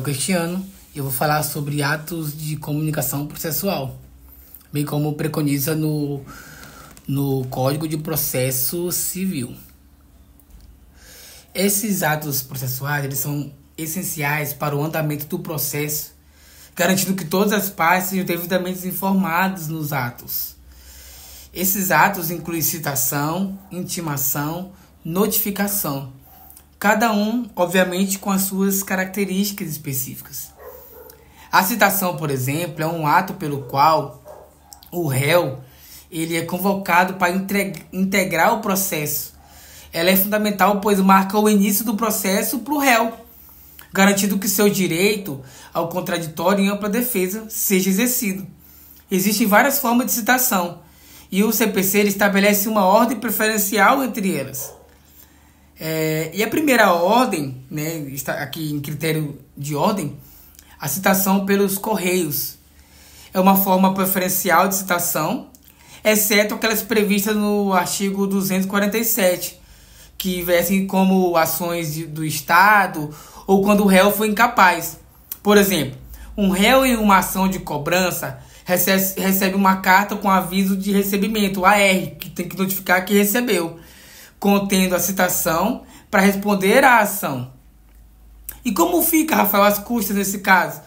Cristiano e eu vou falar sobre atos de comunicação processual, bem como preconiza no Código de Processo Civil. Esses atos processuais eles são essenciais para o andamento do processo, garantindo que todas as partes sejam devidamente informadas nos atos. Esses atos incluem citação, intimação, notificação, cada um, obviamente, com as suas características específicas. A citação, por exemplo, é um ato pelo qual o réu ele é convocado para integrar o processo. Ela é fundamental, pois marca o início do processo para o réu, garantindo que seu direito ao contraditório e ampla defesa seja exercido. Existem várias formas de citação, e o CPC ele estabelece uma ordem preferencial entre elas. E a primeira ordem, né, está aqui em critério de ordem, a citação pelos correios. É uma forma preferencial de citação, exceto aquelas previstas no artigo 247, que vestem como ações do Estado ou quando o réu foi incapaz. Por exemplo, um réu em uma ação de cobrança recebe uma carta com aviso de recebimento, AR, que tem que notificar que recebeu, contendo a citação para responder à ação. E como fica, Rafael, as custas nesse caso?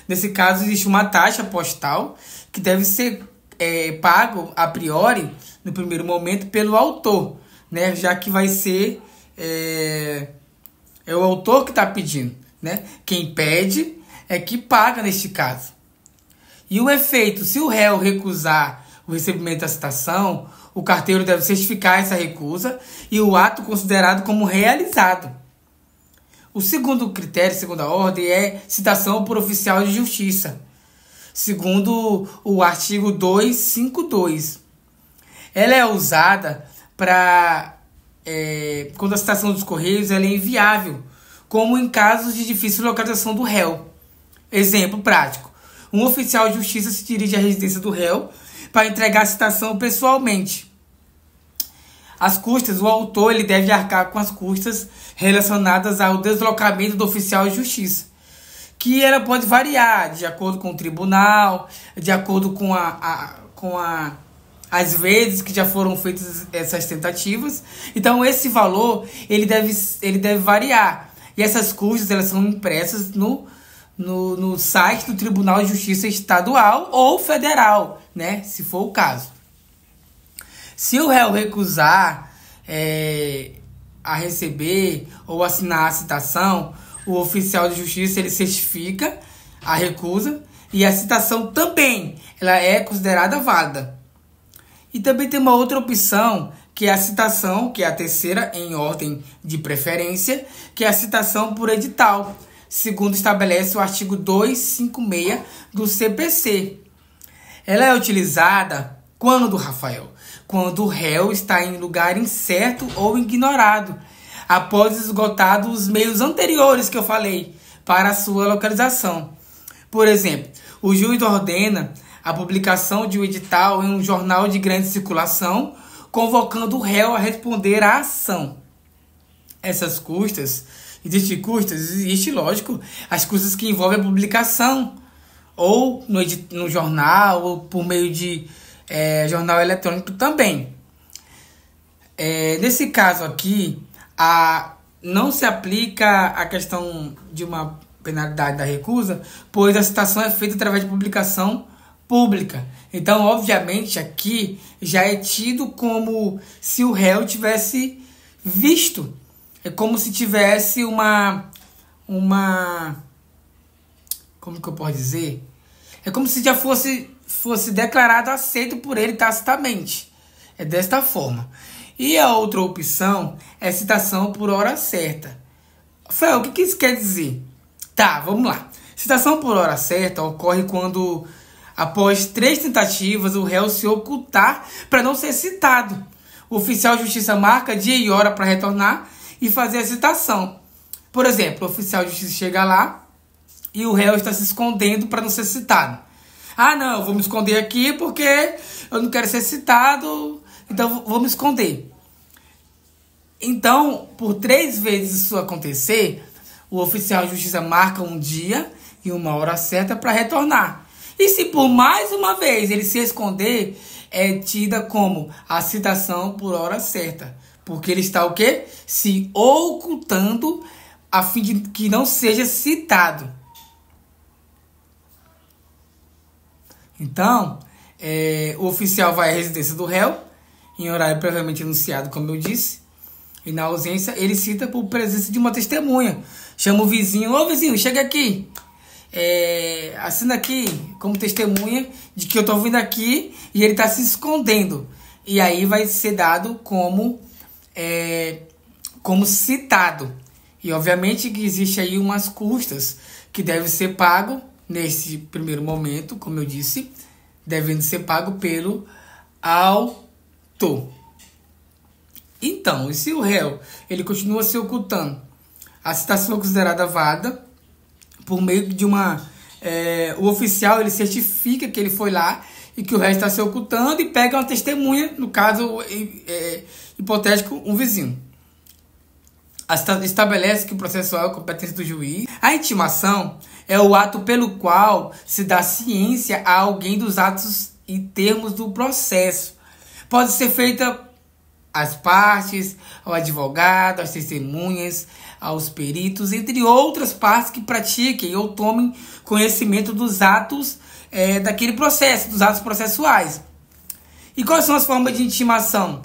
Nesse caso, existe uma taxa postal que deve ser pago a priori, no primeiro momento, pelo autor, né? Já que vai ser o autor que está pedindo, né? Quem pede é que paga neste caso. E o efeito, se o réu recusar o recebimento da citação, o carteiro deve certificar essa recusa e o ato considerado como realizado. O segundo critério, segunda ordem, é citação por oficial de justiça, segundo o artigo 252. Ela é usada para quando a citação dos correios ela é inviável, como em casos de difícil localização do réu. Exemplo prático. Um oficial de justiça se dirige à residência do réu para entregar a citação pessoalmente. As custas, o autor ele deve arcar com as custas relacionadas ao deslocamento do oficial de justiça, que ela pode variar de acordo com o tribunal, de acordo com as vezes que já foram feitas essas tentativas. Então, esse valor ele deve variar. E essas custas elas são impressas no site do Tribunal de Justiça Estadual ou Federal, né, se for o caso. Se o réu recusar a receber ou assinar a citação, o oficial de justiça ele certifica a recusa e a citação também ela é considerada válida. E também tem uma outra opção, que é a citação, que é a terceira em ordem de preferência, que é a citação por edital, segundo estabelece o artigo 256 do CPC. Ela é utilizada quando, Rafael? Quando o réu está em lugar incerto ou ignorado, após esgotados os meios anteriores que eu falei para a sua localização. Por exemplo, o juiz ordena a publicação de um edital em um jornal de grande circulação, convocando o réu a responder à ação. Essas custas, existe, lógico, as custas que envolvem a publicação, ou no jornal, ou por meio de jornal eletrônico também. Nesse caso aqui, não se aplica a questão de uma penalidade da recusa, pois a citação é feita através de publicação pública. Então, obviamente, aqui já é tido como se o réu tivesse visto. É como se tivesse uma como que eu posso dizer? É como se já fosse declarado aceito por ele tacitamente. É desta forma. E a outra opção é citação por hora certa. Rafael, o que isso quer dizer? Tá, vamos lá. Citação por hora certa ocorre quando, após 3 tentativas, o réu se ocultar para não ser citado. O oficial de justiça marca dia e hora para retornar e fazer a citação. Por exemplo, o oficial de justiça chega lá e o réu está se escondendo para não ser citado. Ah, não, eu vou me esconder aqui porque eu não quero ser citado, então vou me esconder. Então, por 3 vezes isso acontecer, o oficial de justiça marca um dia e uma hora certa para retornar. E se por mais uma vez ele se esconder, é tida como a citação por hora certa. Porque ele está o quê? Se ocultando a fim de que não seja citado. Então, o oficial vai à residência do réu, em horário previamente anunciado, como eu disse. E na ausência, ele cita por presença de uma testemunha. Chama o vizinho: ô vizinho, chega aqui. Assina aqui como testemunha de que eu estou vindo aqui e ele está se escondendo. E aí vai ser dado como citado. E obviamente que existe aí umas custas que devem ser pago nesse primeiro momento, como eu disse, devendo ser pago pelo autor. Então, e se o réu ele continua se ocultando, a citação é considerada válida por meio de o oficial ele certifica que ele foi lá e que o réu está se ocultando e pega uma testemunha, no caso hipotético, um vizinho. Estabelece que o processual é a competência do juiz. A intimação é o ato pelo qual se dá ciência a alguém dos atos e termos do processo. Pode ser feita às partes, ao advogado, às testemunhas, aos peritos, entre outras partes que pratiquem ou tomem conhecimento dos atos daquele processo, dos atos processuais. E quais são as formas de intimação?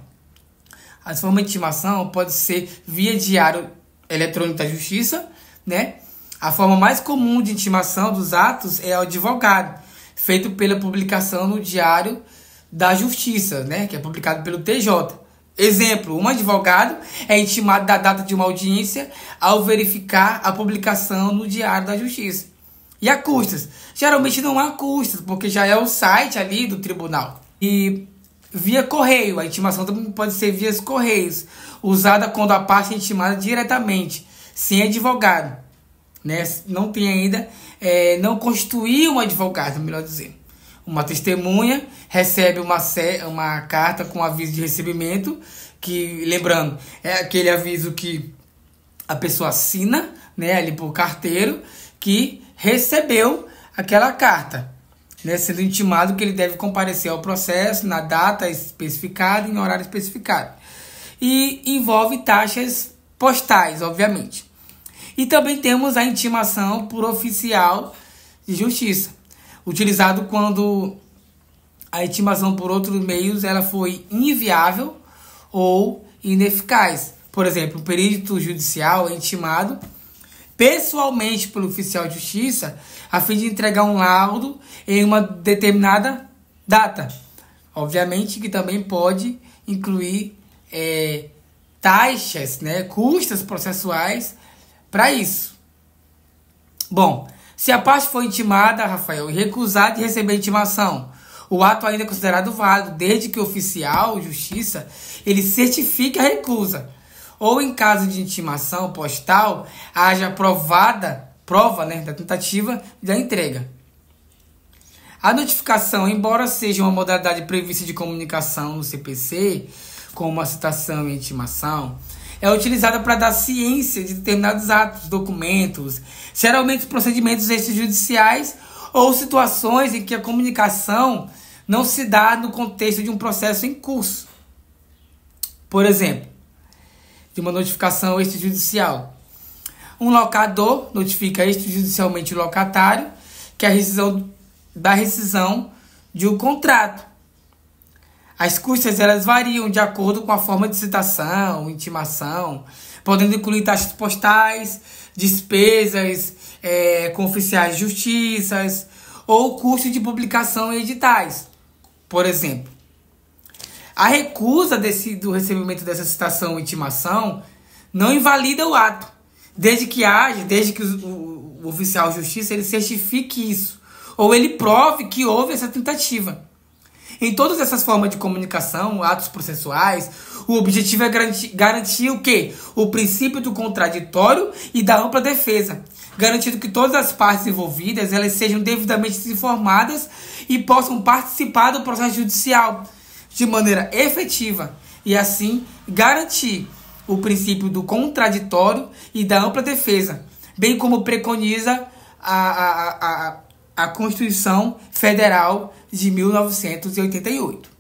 As formas de intimação pode ser via diário eletrônico da justiça, né? A forma mais comum de intimação dos atos é o advogado, feito pela publicação no Diário da Justiça, né? Que é publicado pelo TJ. Exemplo, um advogado é intimado da data de uma audiência ao verificar a publicação no Diário da Justiça. E a custas? Geralmente não há custas, porque já é o site ali do tribunal. E via correio, a intimação também pode ser via correios, usada quando a parte é intimada diretamente, sem advogado, né? Não tem ainda, não constituiu um advogado, melhor dizer. Uma testemunha recebe uma carta com aviso de recebimento, que, lembrando, é aquele aviso que a pessoa assina, né, ali por carteiro, que recebeu aquela carta, né, sendo intimado que ele deve comparecer ao processo na data especificada e em horário especificado. E envolve taxas postais, obviamente. E também temos a intimação por oficial de justiça, utilizado quando a intimação por outros meios ela foi inviável ou ineficaz. Por exemplo, o perito judicial é intimado pessoalmente pelo oficial de justiça a fim de entregar um laudo em uma determinada data. Obviamente que também pode incluir taxas, né, custas processuais para isso. Bom, se a parte for intimada, Rafael, e recusar de receber a intimação, o ato ainda é considerado válido, desde que o oficial de justiça ele certifique a recusa. Ou em caso de intimação postal, haja prova, né, da tentativa da entrega. A notificação, embora seja uma modalidade prevista de comunicação no CPC, como a citação e a intimação, é utilizada para dar ciência de determinados atos, documentos, geralmente procedimentos extrajudiciais ou situações em que a comunicação não se dá no contexto de um processo em curso. Por exemplo, de uma notificação extrajudicial. Um locador notifica extrajudicialmente o locatário que a rescisão de um contrato. As custas elas variam de acordo com a forma de citação, intimação, podendo incluir taxas postais, despesas com oficiais de justiça ou custo de publicação em editais. Por exemplo, a recusa do recebimento dessa citação ou intimação não invalida o ato, desde que o oficial de justiça ele certifique isso, ou ele prove que houve essa tentativa. Em todas essas formas de comunicação, atos processuais, o objetivo é garantir o quê? O princípio do contraditório e da ampla defesa, garantindo que todas as partes envolvidas elas sejam devidamente informadas e possam participar do processo judicial de maneira efetiva e assim garantir o princípio do contraditório e da ampla defesa, bem como preconiza a Constituição Federal de 1988.